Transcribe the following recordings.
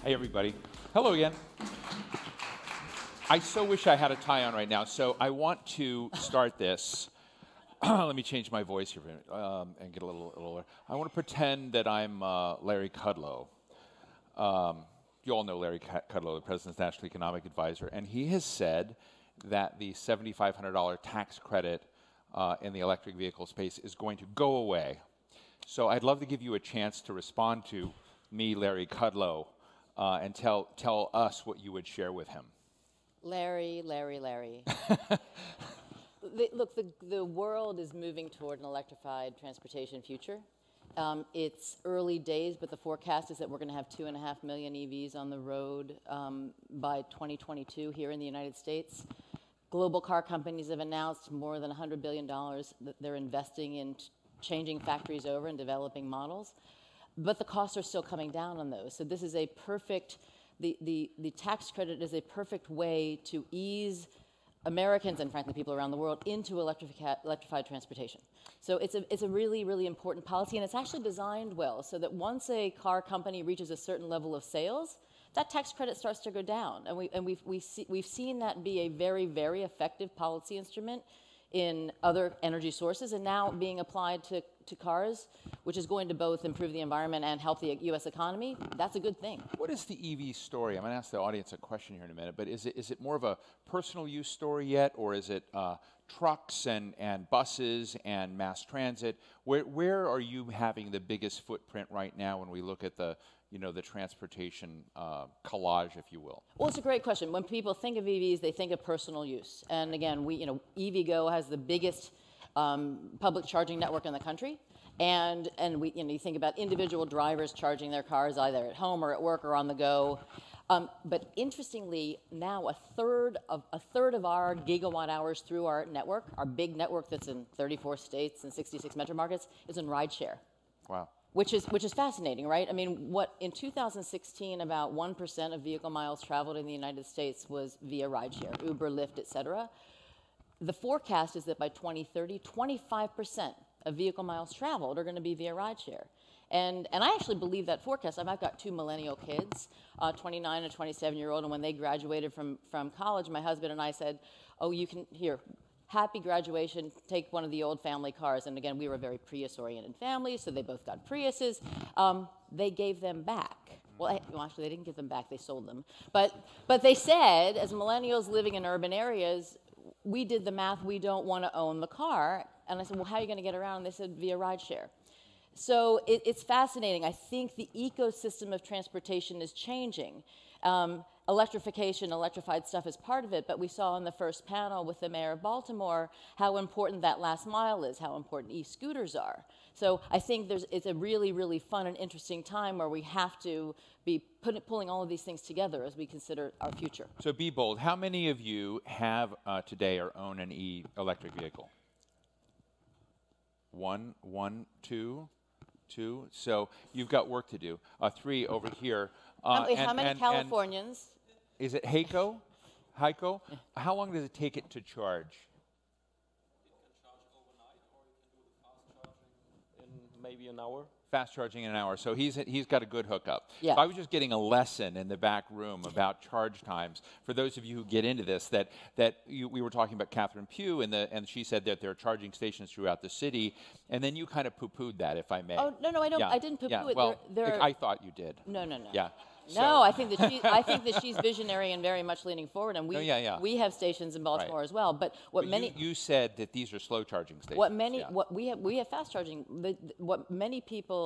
Hey, everybody. Hello again. I so wish I had a tie on right now, so I want to start this. Let me change my voice here and get a little. I want to pretend that I'm Larry Kudlow. You all know Larry Kudlow, the President's National Economic Advisor, and he has said that the $7,500 tax credit in the electric vehicle space is going to go away. So I'd love to give you a chance to respond to me, Larry Kudlow, and tell us what you would share with him. Larry. Look, the world is moving toward an electrified transportation future. It's early days, but the forecast is that we're going to have 2.5 million EVs on the road by 2022 here in the United States. Global car companies have announced more than $100 billion that they're investing in changing factories over and developing models. But the costs are still coming down on those. So this is a perfect, the tax credit is a perfect way to ease Americans and frankly people around the world into electrified transportation. So it's a really, really important policy, and it's actually designed well so that once a car company reaches a certain level of sales, that tax credit starts to go down. And we've seen that be a very, very effective policy instrument in other energy sources, and now being applied to cars, which is going to both improve the environment and help the U.S. economy. That's a good thing. What is the EV story? I'm going to ask the audience a question here in a minute, but is it more of a personal use story yet, or is it trucks and buses and mass transit? Where are you having the biggest footprint right now when we look at the transportation collage, if you will? Well, it's a great question. When people think of EVs, they think of personal use. And again, EVgo has the biggest public charging network in the country. And you think about individual drivers charging their cars either at home or at work or on the go. But interestingly, now a third of our gigawatt hours through our network, our big network that's in 34 states and 66 metro markets, is in rideshare. Wow. Which is fascinating, right? I mean, in 2016, about 1% of vehicle miles traveled in the United States was via rideshare, Uber, Lyft, et cetera. The forecast is that by 2030, 25% of vehicle miles traveled are going to be via rideshare. And I actually believe that forecast. I've got two millennial kids, 29 and 27-year-old, and when they graduated from college, my husband and I said, oh, you can, here, happy graduation, take one of the old family cars. And again, we were a very Prius-oriented family, so they both got Priuses. They gave them back. Well, actually, they didn't give them back, they sold them. But they said, as millennials living in urban areas, we did the math, we don't want to own the car. And I said, well, how are you going to get around? And they said, via rideshare. So it's fascinating. I think the ecosystem of transportation is changing. Electrification, electrified stuff is part of it, but we saw in the first panel with the mayor of Baltimore how important that last mile is, how important e-scooters are. So I think it's a really, really fun and interesting time where we have to be pulling all of these things together as we consider our future. So be bold. How many of you have today or own an electric vehicle? One, two. So you've got work to do. Three over here. How many Californians? Is it Heiko? How long does it take it to charge? It can charge overnight, or you can do the fast charging in maybe an hour. Fast charging in an hour. So he's got a good hookup. Yeah. So I was just getting a lesson in the back room about charge times. For those of you who get into this, we were talking about Catherine Pugh, and she said that there are charging stations throughout the city, and then you kind of poo-pooed that, if I may. Oh no, I don't. Yeah. I didn't poo-poo it. Well, I thought you did. No. Yeah. No, I think that she's visionary and very much leaning forward, and we have stations in Baltimore as well. But you said that these are slow charging stations. We have fast charging. What many people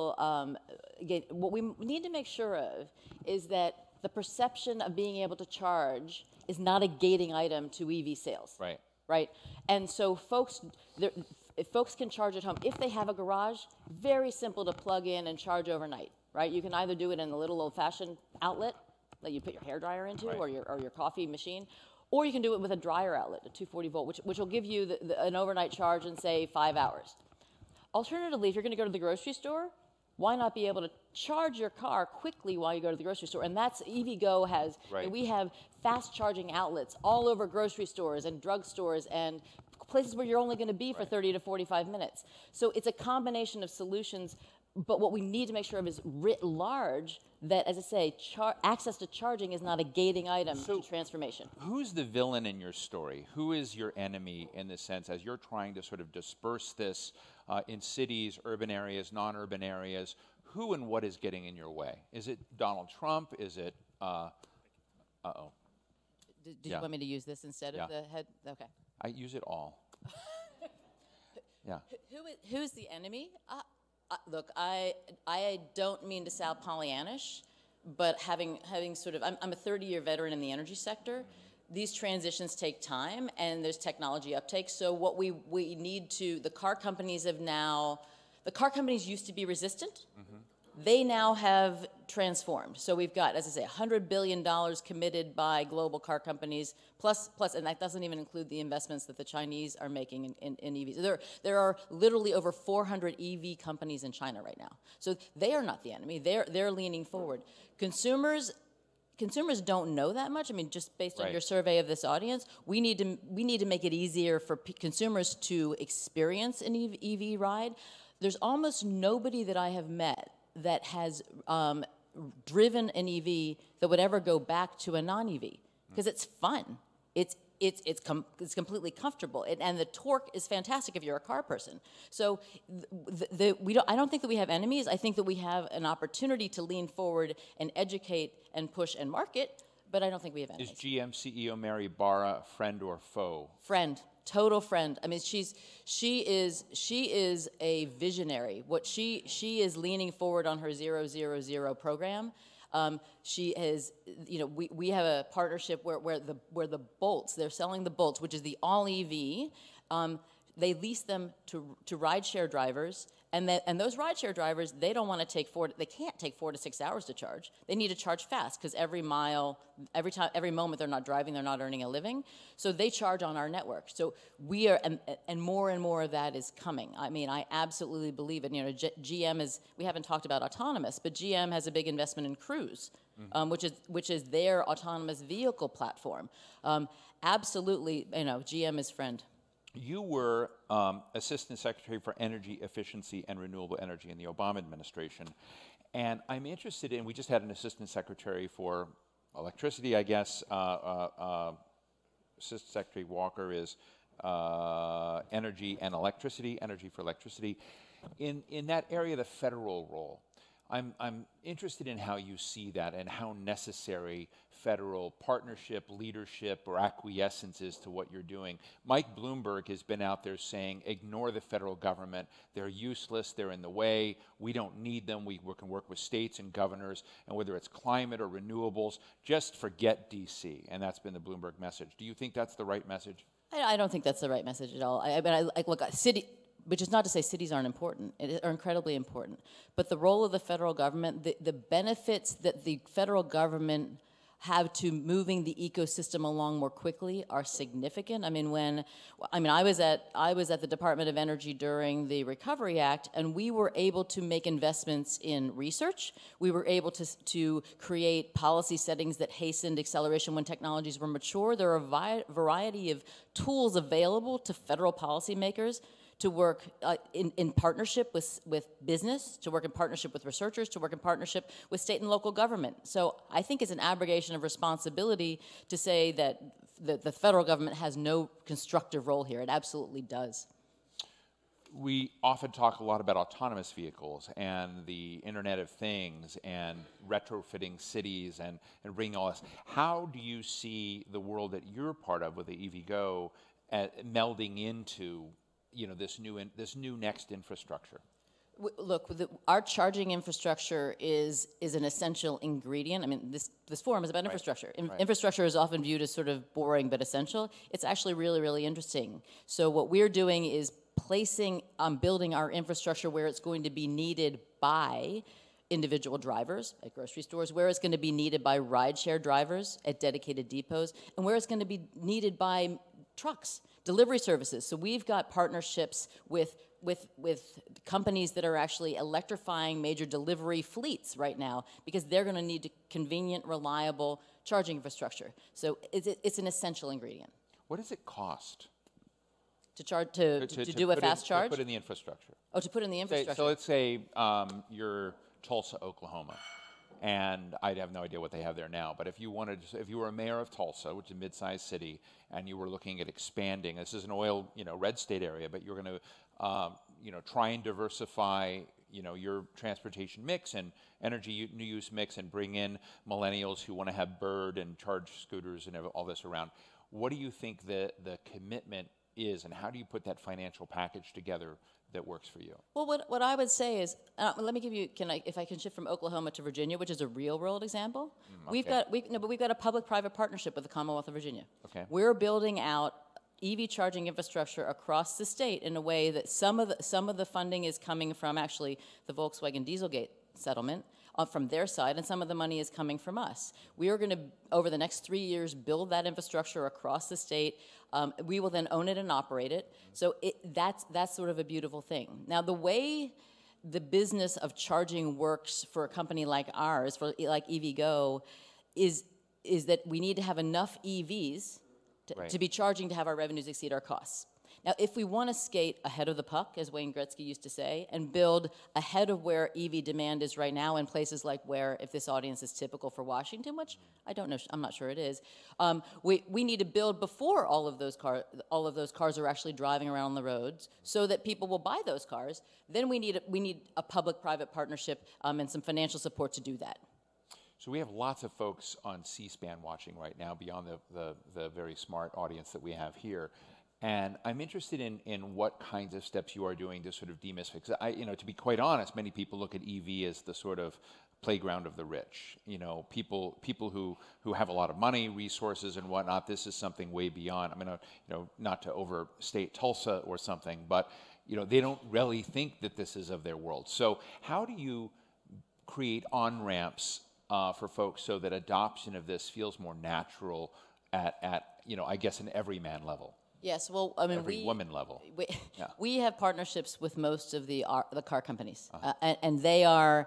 what we need to make sure of is that the perception of being able to charge is not a gating item to EV sales. Right. Right. And so if folks can charge at home, if they have a garage, very simple to plug in and charge overnight. Right, you can either do it in a little old-fashioned outlet that you put your hairdryer into, right, or your coffee machine, or you can do it with a dryer outlet, a 240 volt, which will give you an overnight charge in, say, 5 hours. Alternatively, if you're going to go to the grocery store, why not be able to charge your car quickly while you go to the grocery store? And that's EVgo has. Right. We have fast charging outlets all over grocery stores and drugstores and places where you're only going to be for 30 to 45 minutes. So it's a combination of solutions. But what we need to make sure of is writ large that, as I say, access to charging is not a gating item to transformation. Who's the villain in your story? Who is your enemy in this sense as you're trying to sort of disperse this in cities, urban areas, non-urban areas? Who and what is getting in your way? Is it Donald Trump? Is it, uh-oh. Did you want me to use this instead of the head? Okay. I use it all. Yeah. Who's the enemy? Look, I don't mean to sound Pollyannish, but having sort of, I'm a 30-year veteran in the energy sector. These transitions take time, and there's technology uptake. So what we need to, the car companies used to be resistant. Mm-hmm. They now have transformed. So we've got, as I say, $100 billion committed by global car companies, plus, and that doesn't even include the investments that the Chinese are making in EVs. There are literally over 400 EV companies in China right now. So they are not the enemy. They're leaning forward. Consumers don't know that much. I mean, just based on your survey of this audience, we need to make it easier for consumers to experience an EV ride. There's almost nobody that I have met that has driven an EV that would ever go back to a non-EV, because it's fun. It's completely comfortable, and the torque is fantastic if you're a car person. So I don't think that we have enemies. I think that we have an opportunity to lean forward and educate and push and market, but I don't think we have enemies. Is GM CEO Mary Barra friend or foe? Friend. Total friend. I mean, she is a visionary. What she is leaning forward on her 000 program. She is, we have a partnership where the Bolts, they're selling the Bolts, which is the all EV. They lease them to rideshare drivers, and those rideshare drivers, they don't want to they can't take 4 to 6 hours to charge. They need to charge fast, because every moment they're not driving, they're not earning a living. So they charge on our network. So we are, and more of that is coming. I mean, I absolutely believe it. GM is, we haven't talked about autonomous, but GM has a big investment in Cruise, which is their autonomous vehicle platform. Absolutely, GM is friend. You were Assistant Secretary for Energy Efficiency and Renewable Energy in the Obama administration. And I'm interested in, we just had an Assistant Secretary for Electricity, I guess. Assistant Secretary Walker is Energy and Electricity, Energy for Electricity. In that area, the federal role, I'm interested in how you see that and how necessary federal partnership, leadership, or acquiescence is to what you're doing. Mike Bloomberg has been out there saying, ignore the federal government. They're useless. They're in the way. We don't need them. We can work with states and governors, and whether it's climate or renewables, just forget D.C., and that's been the Bloomberg message. Do you think that's the right message? I don't think that's the right message at all. Look, which is not to say cities aren't important. Are incredibly important. But the role of the federal government, the benefits that the federal government have to moving the ecosystem along more quickly are significant. I was at the Department of Energy during the Recovery Act, and we were able to make investments in research. We were able to create policy settings that hastened acceleration when technologies were mature. There are a variety of tools available to federal policymakers to work in partnership with business, to work in partnership with researchers, to work in partnership with state and local government. So I think it's an abrogation of responsibility to say that the federal government has no constructive role here. It absolutely does. We often talk a lot about autonomous vehicles and the Internet of Things and retrofitting cities and bringing all this. How do you see the world that you're part of with the EVgo melding into this new next infrastructure? Look, our charging infrastructure is an essential ingredient. I mean, this forum is about infrastructure. Infrastructure is often viewed as sort of boring but essential. It's actually really, really interesting. So what we're doing is building our infrastructure where it's going to be needed by individual drivers at grocery stores, where it's going to be needed by rideshare drivers at dedicated depots, and where it's going to be needed by trucks, delivery services. So we've got partnerships with companies that are actually electrifying major delivery fleets right now, because they're going to need convenient, reliable charging infrastructure. So it's an essential ingredient. What does it cost? To charge to do a fast charge? To put in the infrastructure. Oh, to put in the infrastructure. So let's say you're Tulsa, Oklahoma, and I have no idea what they have there now. But if you were a mayor of Tulsa, which is a mid-sized city, and you were looking at expanding, this is an oil, red state area, but you're going to, try and diversify, your transportation mix and energy use mix, and bring in millennials who want to have bird and charge scooters and all this around. What do you think the commitment is, and how do you put that financial package together that works for you? Well, what I would say is, let me give you, if I can shift from Oklahoma to Virginia, which is a real world example. Okay. We've got a public-private partnership with the Commonwealth of Virginia. Okay. We're building out EV charging infrastructure across the state in a way that some of the funding is coming from actually the Volkswagen Dieselgate settlement from their side, and some of the money is coming from us. We are going to, over the next 3 years, build that infrastructure across the state. We will then own it and operate it. So that's sort of a beautiful thing. Now, the way the business of charging works for a company like ours, like EVgo, is that we need to have enough EVs to be charging to have our revenues exceed our costs. Now, if we want to skate ahead of the puck, as Wayne Gretzky used to say, and build ahead of where EV demand is right now in places like where, if this audience is typical for Washington, which I don't know, I'm not sure it is, we need to build before all of those cars are actually driving around on the roads, so that people will buy those cars. Then we need a public-private partnership and some financial support to do that. So we have lots of folks on C-SPAN watching right now, beyond the very smart audience that we have here. And I'm interested in what kinds of steps you are doing to sort of demystify. Because to be quite honest, many people look at EV as the sort of playground of the rich. People who have a lot of money, resources, and whatnot. This is something way beyond. I mean, not to overstate Tulsa or something, but they don't really think that this is of their world. So how do you create on-ramps for folks so that adoption of this feels more natural at I guess an everyman level? Yes, well, I mean, every woman level. We have partnerships with most of the car companies, and they are.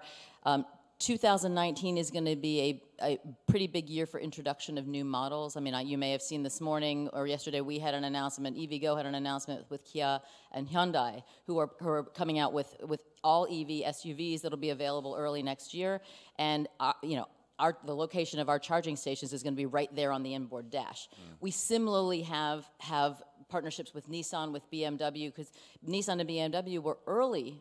2019 is going to be a pretty big year for introduction of new models. I mean, you may have seen this morning or yesterday we had an announcement. EVgo had an announcement with Kia and Hyundai, who are coming out with all EV SUVs that'll be available early next year, and the location of our charging stations is going to be right there on the inboard dash. We similarly have partnerships with Nissan, with BMW, because Nissan and BMW were early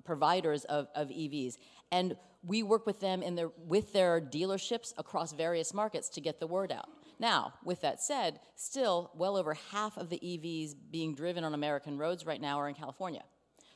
providers of EVs. And we work with them with their dealerships across various markets to get the word out. Now, with that said, still well over half of the EVs being driven on American roads right now are in California.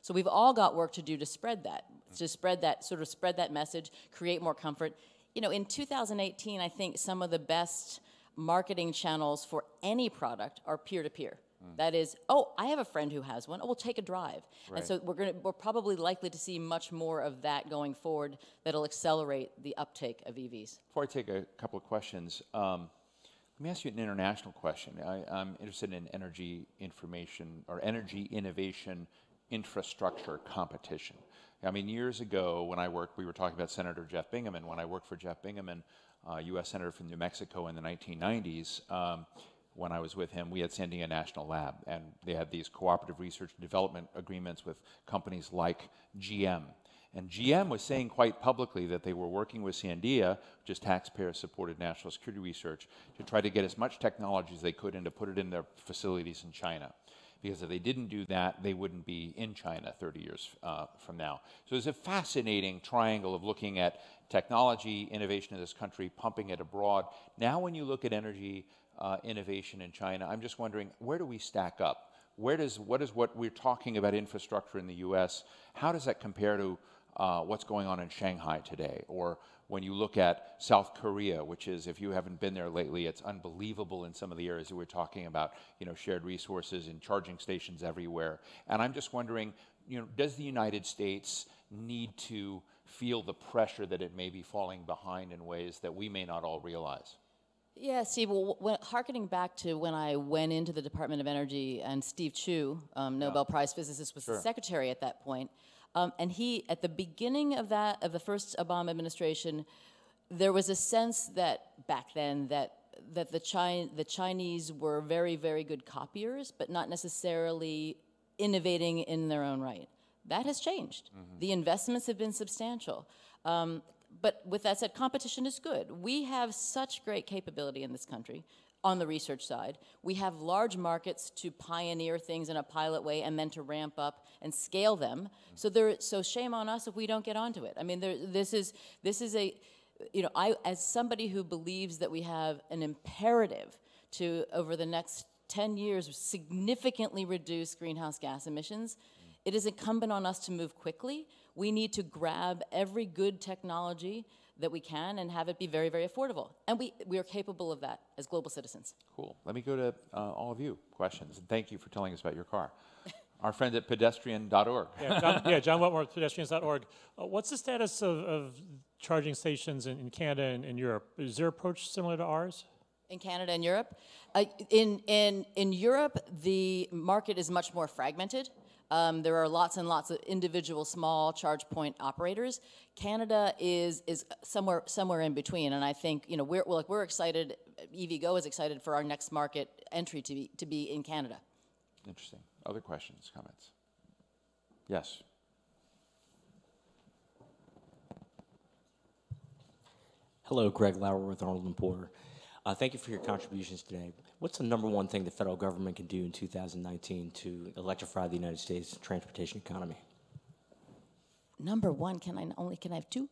So we've all got work to do to spread that message, create more comfort. In 2018, I think some of the best marketing channels for any product are peer-to-peer. That is, I have a friend who has one. We'll take a drive. Right. And so we're probably likely to see much more of that going forward that'll accelerate the uptake of EVs. Before I take a couple of questions, let me ask you an international question. I'm interested in energy information or energy innovation infrastructure competition. I mean, years ago when we were talking about Senator Jeff Bingaman. When I worked for Jeff Bingaman, U.S. Senator from New Mexico in the 1990s, when I was with him, we had San Diego National Lab, and they had these cooperative research and development agreements with companies like GM. And GM was saying quite publicly that they were working with Sandia, which is taxpayer-supported national security research, to try to get as much technology as they could and to put it in their facilities in China. Because if they didn't do that, they wouldn't be in China 30 years from now. So there's a fascinating triangle of looking at technology, innovation in this country, pumping it abroad. Now when you look at energy innovation in China, I'm just wondering, where do we stack up? What is what we're talking about infrastructure in the U.S., how does that compare to what's going on in Shanghai today? Or when you look at South Korea, which is, if you haven't been there lately, it's unbelievable in some of the areas that we're talking about, shared resources and charging stations everywhere. And I'm just wondering, does the United States need to feel the pressure that it may be falling behind in ways that we may not all realize? Yeah, Steve, hearkening back to when I went into the Department of Energy, and Steve Chu, Nobel Prize physicist, was the secretary at that point. And he, at the beginning of the first Obama administration, there was a sense that back then that the Chinese were very, very good copiers, but not necessarily innovating in their own right. That has changed. The investments have been substantial. But with that said, competition is good. We have such great capability in this country on the research side. We have large markets to pioneer things in a pilot way and then to ramp up and scale them. So shame on us if we don't get onto it. I mean, this is a, you know, as somebody who believes that we have an imperative to, over the next 10 years, significantly reduce greenhouse gas emissions, it is incumbent on us to move quickly. We need to grab every good technology that we can and have it be very, very affordable. And we are capable of that as global citizens. Cool. Let me go to all of you. Questions. And thank you for telling us about your car. Our friend at pedestrian.org. John Wetmore, pedestrians.org. What's the status of charging stations in Canada and in Europe? Is their approach similar to ours? In Canada and Europe? In Europe, the market is much more fragmented. There are lots and lots of individual small charge point operators. Canada is somewhere in between, and I think, you know, we're excited. EVgo is excited for our next market entry to be in Canada. Interesting. Other questions, comments? Yes. Hello, Greg Lauer with Arnold & Porter. Thank you for your contributions today. What's the number one thing the federal government can do in 2019 to electrify the United States transportation economy? Number one, can I have two?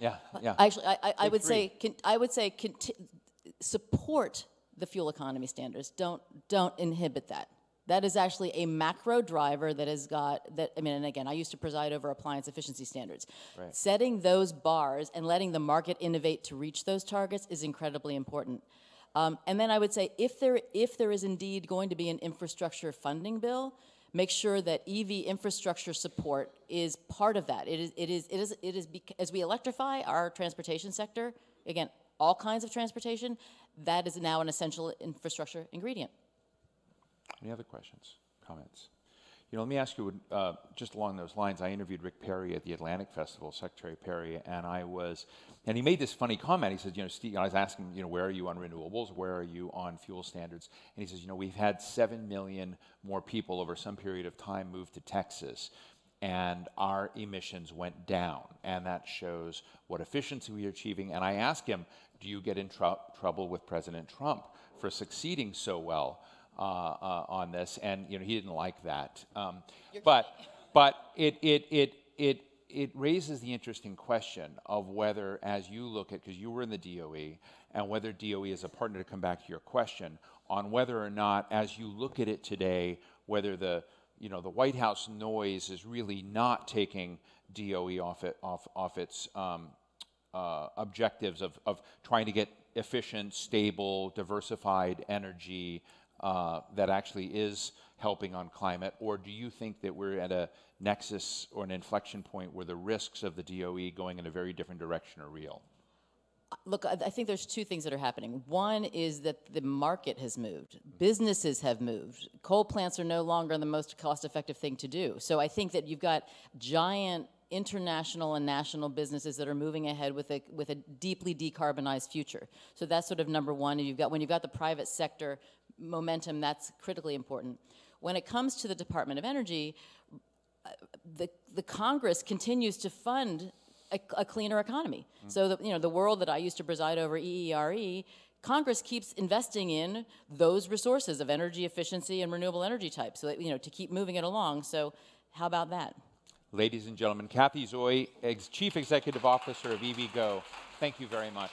Yeah. Actually, I would say support the fuel economy standards. Don't inhibit that. That is actually a macro driver that has got that. I mean, and again, I used to preside over appliance efficiency standards. Right. Setting those bars and letting the market innovate to reach those targets is incredibly important. And then I would say, if there is indeed going to be an infrastructure funding bill, make sure that EV infrastructure support is part of that. It is as we electrify our transportation sector, again, all kinds of transportation, that is now an essential infrastructure ingredient. Any other questions, comments? You know, let me ask you, just along those lines, I interviewed Rick Perry at the Atlantic Festival, Secretary Perry, and he made this funny comment. He said, you know, Steve, I was asking, you know, where are you on renewables? Where are you on fuel standards? And he says, you know, we've had 7 million more people over some period of time move to Texas, and our emissions went down, and that shows what efficiency we are achieving. And I asked him, do you get in trouble with President Trump for succeeding so well on this? And you know, he didn't like that. But it raises the interesting question of whether, as you look at, because you were in the DOE, and whether DOE is a partner, to come back to your question, on whether or not, as you look at it today, whether the White House noise is really not taking DOE off its objectives of trying to get efficient, stable, diversified energy that actually is helping on climate, or do you think that we're at a nexus or an inflection point where the risks of the DOE going in a very different direction are real? Look, I think there's two things that are happening. One is that the market has moved. Businesses have moved. Coal plants are no longer the most cost-effective thing to do. So I think that you've got giant international and national businesses that are moving ahead with a deeply decarbonized future. So that's sort of number one. And when you've got the private sector momentum, that's critically important. When it comes to the Department of Energy, the Congress continues to fund a cleaner economy. So the world that I used to preside over, EERE, Congress keeps investing in those resources of energy efficiency and renewable energy types, so that, to keep moving it along. So how about that? Ladies and gentlemen, Kathy Zoe, Chief Executive Officer of EVgo, thank you very much.